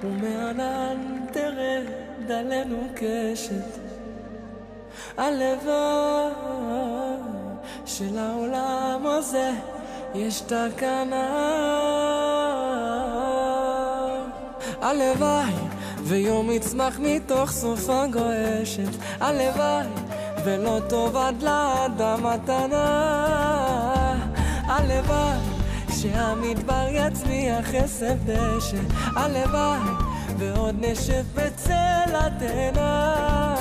ומענן תרד עלינו קשת. הלוואי שלעולם הזה יש תקנה. הלוואי ויום יצמח מתוך סופה גועשת. הלוואי ולא תאבד לאדם מתנה. הלוואי שהמדבר יצמיח עשב דשא. הלוואי ועוד נשב בצל התאנה.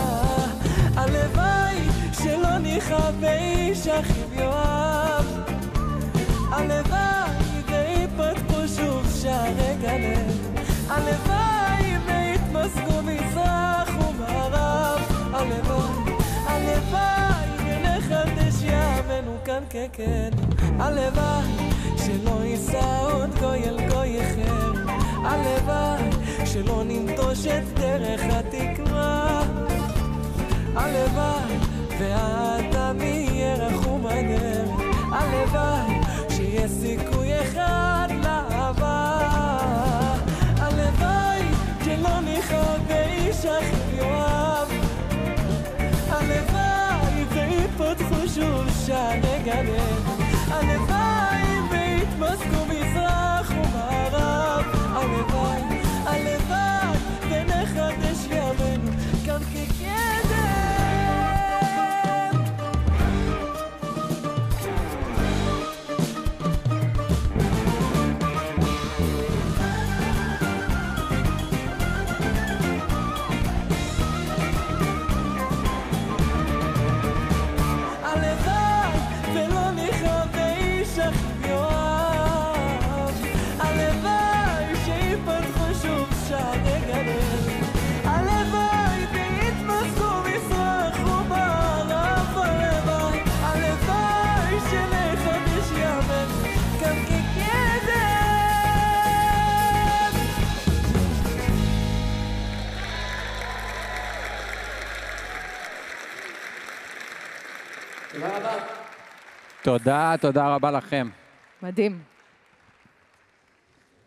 הלוואי שלא נכבה איש אחיו יואב. הלוואי ויפתחו שוב שערי גלב. הלוואי ויתמזגו מזרח ומערב. הלוואי, הלוואי ונחדש ימינו כאן כקדם. הלוואי שלא יישא עוד גוי אל גוי אחר. הלוואי שלא ננטוש את דרך התקווה. הלוואי והאדם יהיה רחום הדרך. הלוואי שיהיה סיכוי אחד לאהבה. הלוואי שלא נכבה איש אחיו יואב. הלוואי ויפתחו שוב שערי גלב. הלוואי ויתמזגו מזרח ומערב. הלוואי, הלוואי ונחדש ימינו כאן כקדם. תודה רבה לכם. מדהים.